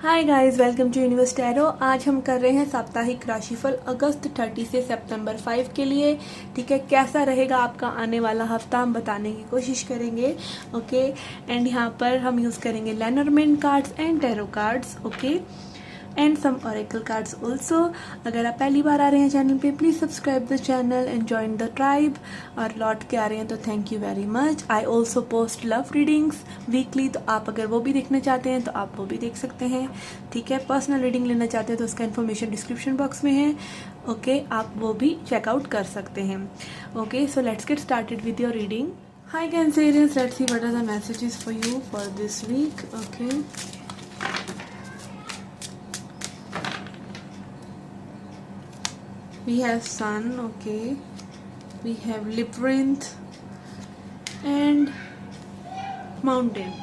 Hi guys, welcome to universe tarot. आज हम कर रहे हैं साप्ताहिक राशिफल अगस्त 30 से सितंबर 5 के लिए। ठीक है, कैसा रहेगा आपका आने वाला हफ्ता हम बताने की कोशिश करेंगे। ओके, एंड यहाँ पर हम यूज़ करेंगे Lenormand cards and tarot cards. Okay, and some oracle cards also. अगर आप पहली बार आ रहे हैं चैनल पे, please subscribe the channel and join the tribe. और लौट के आ रहे हैं तो thank you very much. I also post love readings weekly, तो आप अगर वो भी देखना चाहते हैं तो आप वो भी देख सकते हैं। ठीक है, पर्सनल रीडिंग लेना चाहते हैं तो उसका इन्फॉर्मेशन डिस्क्रिप्शन बॉक्स में है। ओके, आप वो भी चेकआउट कर सकते हैं। Okay, so let's get started with your reading. Hi Cancerians, let's see what are the messages for you for this week. Okay. We have Sun, okay. We have Labyrinth and Mountain.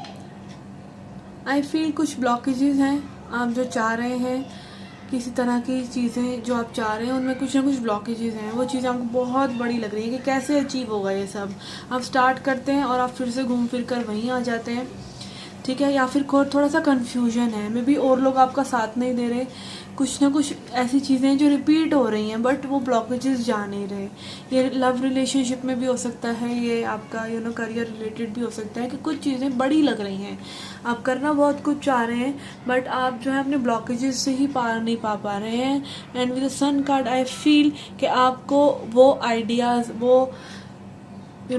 I feel कुछ blockages हैं। आप जो चाह रहे हैं, किसी तरह की चीज़ें जो आप चाह रहे हैं उनमें कुछ ना कुछ ब्लॉकेजेस हैं। वो चीज़ आपको बहुत बड़ी लग रही है कि कैसे अचीव होगा ये सब। आप स्टार्ट करते हैं और आप फिर से घूम फिर कर वहीं आ जाते हैं। ठीक है, या फिर थोड़ा सा कन्फ्यूजन है, मे बी और लोग आपका साथ नहीं दे रहे। कुछ ना कुछ ऐसी चीज़ें हैं जो रिपीट हो रही हैं, बट वो ब्लॉकेजेस जा नहीं रहे। ये लव रिलेशनशिप में भी हो सकता है, ये आपका करियर रिलेटेड भी हो सकता है कि कुछ चीज़ें बड़ी लग रही हैं। आप करना बहुत कुछ चाह रहे हैं, बट आप जो है अपने ब्लॉकेजेस से ही पार नहीं पा रहे हैं। And with the sun card I feel कि आपको वो आइडियाज़, वो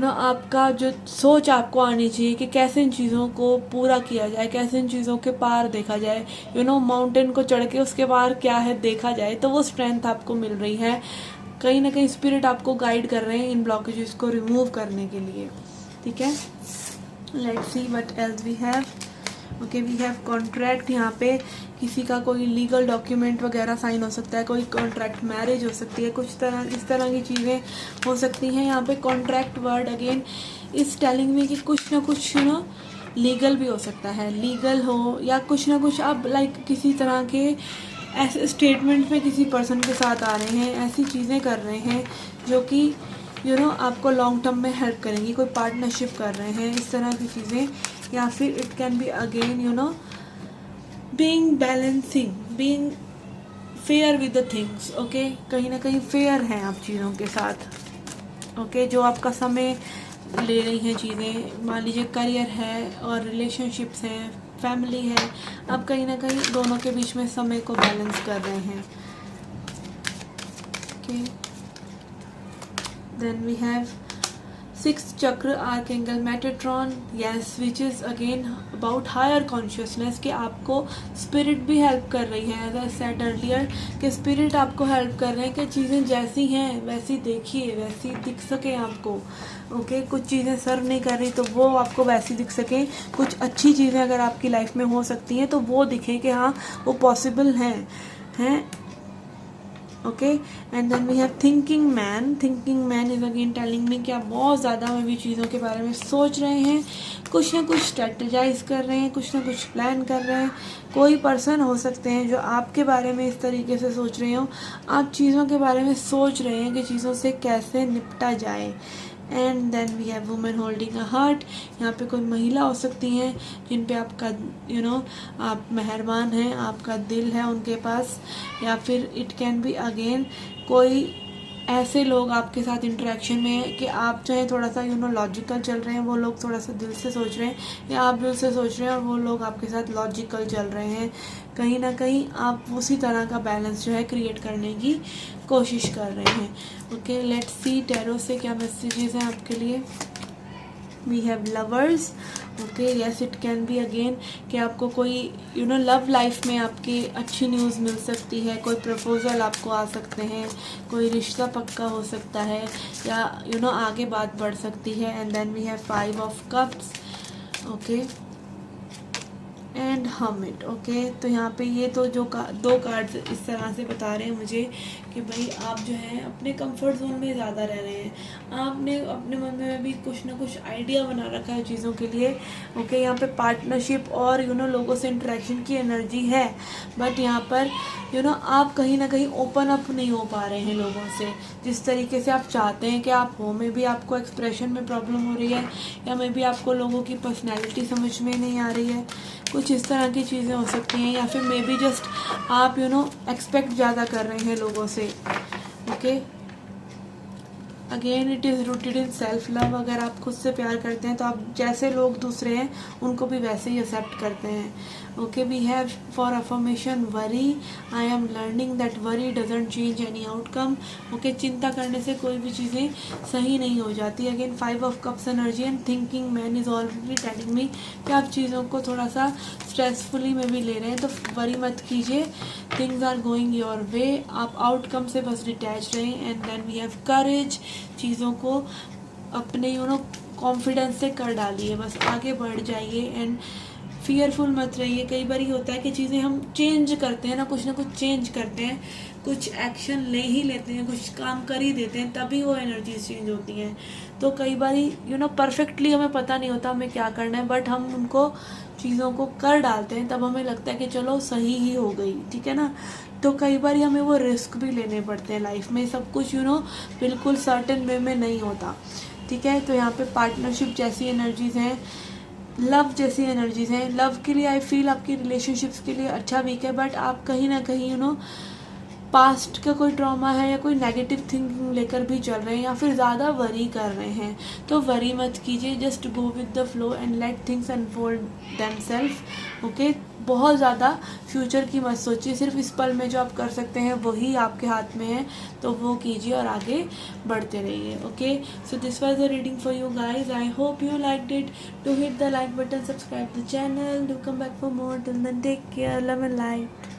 आपका जो सोच आपको आनी चाहिए कि कैसे इन चीज़ों को पूरा किया जाए, कैसे इन चीज़ों के पार देखा जाए। माउंटेन को चढ़ के उसके पार क्या है देखा जाए, तो वो स्ट्रेंथ आपको मिल रही है। कहीं ना कहीं स्पिरिट आपको गाइड कर रहे हैं इन ब्लॉकेजेस को रिमूव करने के लिए। ठीक है, let's see what else we have. Okay, we have contract. यहाँ पे किसी का कोई लीगल डॉक्यूमेंट वगैरह साइन हो सकता है, कोई कॉन्ट्रैक्ट मैरिज हो सकती है, कुछ इस तरह की चीज़ें हो सकती हैं। यहाँ पे कॉन्ट्रैक्ट वर्ड अगेन इस टेलिंग में कि कुछ ना कुछ लीगल भी हो सकता है, लीगल हो या कुछ ना कुछ आप किसी तरह के ऐसे स्टेटमेंट में किसी पर्सन के साथ आ रहे हैं, ऐसी चीज़ें कर रहे हैं जो कि आपको लॉन्ग टर्म में हेल्प करेंगी। कोई पार्टनरशिप कर रहे हैं, इस तरह की चीज़ें। या फिर it can be again being balancing, being fair with the things. Okay, कहीं ना कहीं फेयर हैं आप चीज़ों के साथ। ओके, जो आपका समय ले रही हैं चीज़ें, मान लीजिए करियर है और रिलेशनशिप्स हैं, फैमिली है, आप कहीं ना कहीं दोनों के बीच में समय को बैलेंस कर रहे हैं। Okay, then we have 6th chakra archangel Metatron, yes, which is again about higher consciousness कि आपको स्पिरिट भी हेल्प कर रही है। एज आई सेड अर्लियर कि स्पिरिट आपको हेल्प कर रहे हैं कि चीज़ें जैसी हैं वैसी देखिए, वैसी दिख सके आपको। ओके, कुछ चीज़ें सर्व नहीं कर रही तो वो आपको वैसी दिख सकें। कुछ अच्छी चीज़ें अगर आपकी लाइफ में हो सकती हैं तो वो दिखें कि हाँ वो पॉसिबल हैं। Okay, and then we have thinking man. Thinking man is again telling me कि आप बहुत ज़्यादा में भी चीज़ों के बारे में सोच रहे हैं, कुछ ना कुछ स्ट्रेटजाइज कर रहे हैं, कुछ ना कुछ प्लान कर रहे हैं। कोई पर्सन हो सकते हैं जो आपके बारे में इस तरीके से सोच रहे हो, आप चीज़ों के बारे में सोच रहे हैं कि चीज़ों से कैसे निपटा जाए। And then we have women holding a heart. यहाँ पे कोई महिला हो सकती हैं जिन पे आपका आप मेहरबान हैं, आपका दिल है उनके पास। या फिर इट कैन बी अगेन कोई ऐसे लोग आपके साथ इंटरेक्शन में है कि आप चाहे थोड़ा सा लॉजिकल चल रहे हैं, वो लोग थोड़ा सा दिल से सोच रहे हैं, या आप दिल से सोच रहे हैं और वो लोग आपके साथ लॉजिकल चल रहे हैं। कहीं ना कहीं आप उसी तरह का बैलेंस जो है क्रिएट करने की कोशिश कर रहे हैं। ओके, लेट्स सी टैरो से क्या मैसेजेस हैं आपके लिए। We have lovers. Okay, yes, it can be again कि आपको कोई लव लाइफ में आपकी अच्छी न्यूज़ मिल सकती है, कोई प्रपोजल आपको आ सकते हैं, कोई रिश्ता पक्का हो सकता है, या आगे बात बढ़ सकती है। And then we have 5 of cups. Okay, and hermit. Okay, तो यहाँ पे ये तो जो दो कार्ड्स इस तरह से बता रहे हैं मुझे कि भाई आप जो है अपने कंफर्ट जोन में ज़्यादा रह रहे हैं। आपने अपने मन में भी कुछ ना कुछ आइडिया बना रखा है चीज़ों के लिए। ओके, यहाँ पे पार्टनरशिप और लोगों से इंटरेक्शन की एनर्जी है, बट यहाँ पर आप कहीं ना कहीं ओपन अप नहीं हो पा रहे हैं लोगों से जिस तरीके से आप चाहते हैं कि आप हो। में भी आपको एक्सप्रेशन में प्रॉब्लम हो रही है, या मे भी आपको लोगों की पर्सनैलिटी समझ में नहीं आ रही है। कुछ इस तरह की चीज़ें हो सकती हैं, या फिर मे बी जस्ट आप एक्सपेक्ट ज़्यादा कर रहे हैं लोगों से। Okay, again it is rooted in self love. अगर आप खुद से प्यार करते हैं तो आप जैसे लोग दूसरे हैं उनको भी वैसे ही एक्सेप्ट करते हैं। Okay, we have for affirmation worry, I am learning that worry doesn't change any outcome. Okay, चिंता करने से कोई भी चीज़ें सही नहीं हो जाती। Again 5 of cups energy and thinking man is already telling me कि आप चीज़ों को थोड़ा सा स्ट्रेसफुली में भी ले रहे हैं, तो वरी मत कीजिए, things are going your way. आप आउटकम से बस डिटैच रहें। And then we have courage, चीज़ों को अपने कॉन्फिडेंस से कर डालिए, बस आगे बढ़ जाइए एंड फियरफुल मत रहिए। कई बार ये होता है कि चीज़ें हम चेंज करते हैं ना कुछ चेंज करते हैं, कुछ एक्शन ले ही लेते हैं, कुछ काम कर ही देते हैं, तभी वो एनर्जीज चेंज होती हैं। तो कई बार परफेक्टली हमें पता नहीं होता हमें क्या करना है, बट हम उनको चीज़ों को कर डालते हैं, तब हमें लगता है कि चलो सही ही हो गई, ठीक है ना। तो कई बार हमें वो रिस्क भी लेने पड़ते हैं लाइफ में, सब कुछ बिल्कुल सर्टेन वे में नहीं होता, ठीक है। तो यहाँ पे पार्टनरशिप जैसी एनर्जीज़ हैं, लव जैसी एनर्जीज़ हैं। लव के लिए आई फील आपकी रिलेशनशिप्स के लिए अच्छा वीक है, बट आप कहीं ना कहीं पास्ट का कोई ट्रॉमा है या कोई नेगेटिव थिंकिंग लेकर भी चल रहे हैं, या फिर ज़्यादा वरी कर रहे हैं, तो वरी मत कीजिए, just go with the flow and let things unfold themselves. Okay, बहुत ज़्यादा फ्यूचर की मत सोचिए, सिर्फ इस पल में जो आप कर सकते हैं वही आपके हाथ में है, तो वो कीजिए और आगे बढ़ते रहिए। Okay, so this was the reading for you guys, I hope you liked it. Do hit the like button, subscribe the channel, do come back for more, till then take care, love and light.